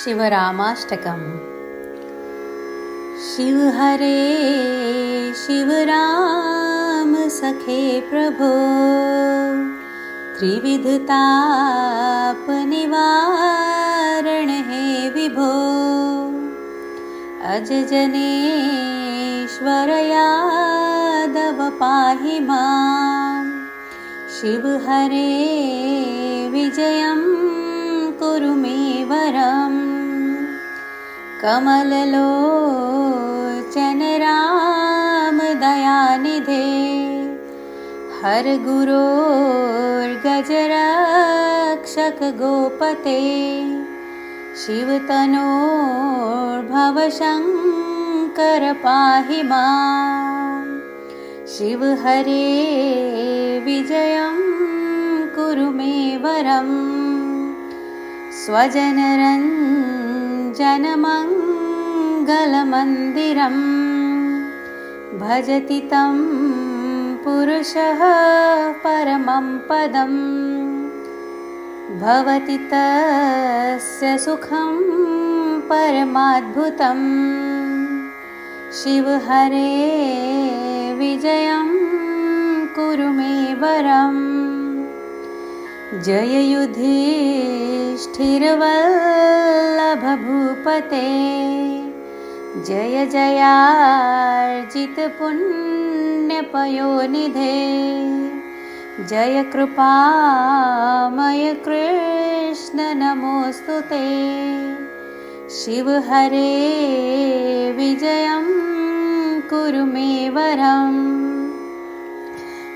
शिवरामाष्टकम्। शिव हरे शिव राम सखे प्रभो, त्रिविधताप निवारण हे विभो। अज जनेश्वर यादव पाहि मां, शिव हरे विजयं कुरु मे वरम्। कमललोचन राम दयानिधे, हर गुरोर्गजरक्षक गोपते। शिवतनोर्भव शङ्कर पाहि मां, शिव हरे विजयं कुरु मे वरम्। स्वजनरञ्जनमङ्गलमन्दिरं, भजति तं पुरुषः परमं पदम्। भवति तस्य सुखं परमाद्भुतम्। शिव हरे विजयं कुरु मे वरम्। जय युधिष्ठिरवल्लभ भूपते, जय जयार्जित पुण्यपयोनिधे। जय कृपामय कृष्ण नमोस्तुते, शिव हरे विजयं कुरु मे वरम्।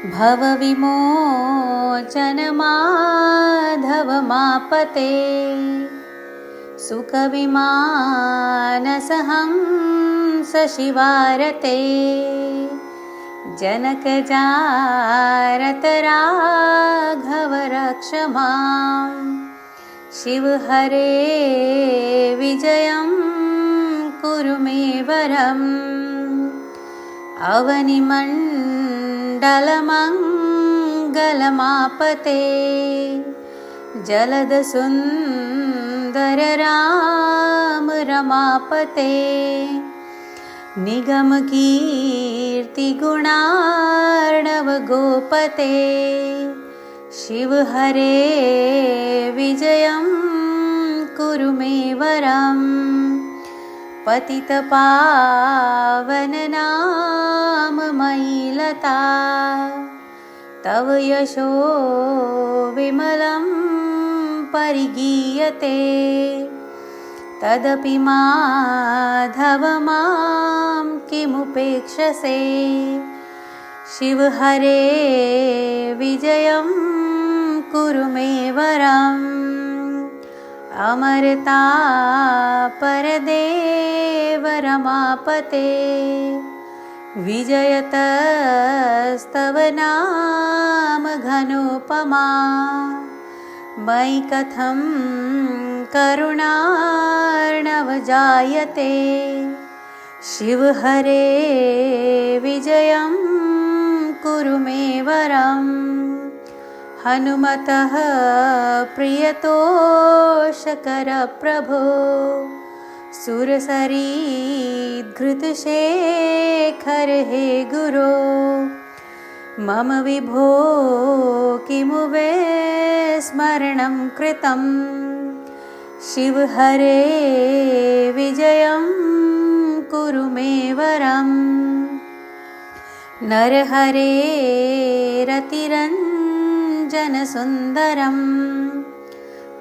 भवविमोचन माधव मापते, सुकविमानसहंस शिवारते। जनकजारत राघव रक्ष मां, शिव हरे विजयं कुरु मे वरम्। अवनिमण्डलमङ्गलमापते, जलदसुन्दर राम रमापते। निगमकीर्तिगुणार्णव गोपते, शिव हरे विजयं कुरु मे वरम्। पतितपावन नाम मयीलता, तव यशो विमलं परिगीयते। तदपि माधव मां किमुपेक्षसे, शिव हरे विजयं कुरु मे वरम्। अमरता परदेव रमापते, विजयतस्तव नाम घनोपमा। मयि कथं करुणार्णव जायते, शिव हरे विजयं कुरु मे वरम्। हनुमतः प्रियतोषकर प्रभो, सुरसरीधृतशेखर हे गुरो। मम विभो किमु विस्मरणं कृतं, शिव हरे विजयं कुरु मे वरम्। नरहरे रतिरञ्जनसुन्दरं,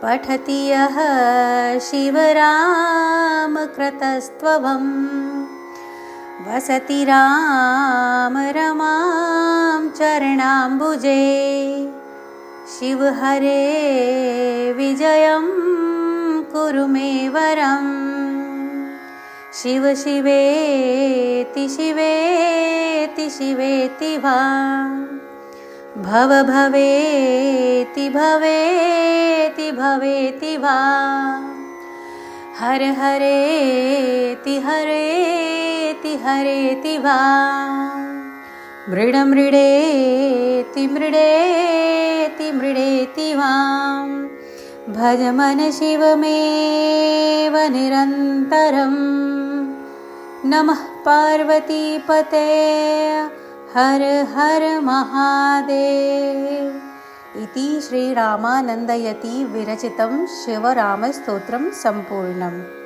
पठति यः शिवरामकृतस्त्वं। वसति राम रमां चरणाम्बुजे, शिव हरे विजयं कुरु मे वरम्। शिव शिवेति शिवेति शिवेति वा, भव भवेति भवेति भवेति वा। हर हरेति हरेति हरेति वा, मृड मृडेति मृडेति मृडेति वा। भज मन शिवमेव निरन्तरम्। नमः पार्वतीपते हर हर महादेव। इति श्रीरामानन्दयति विरचितं शिवरामस्तोत्रं सम्पूर्णम्।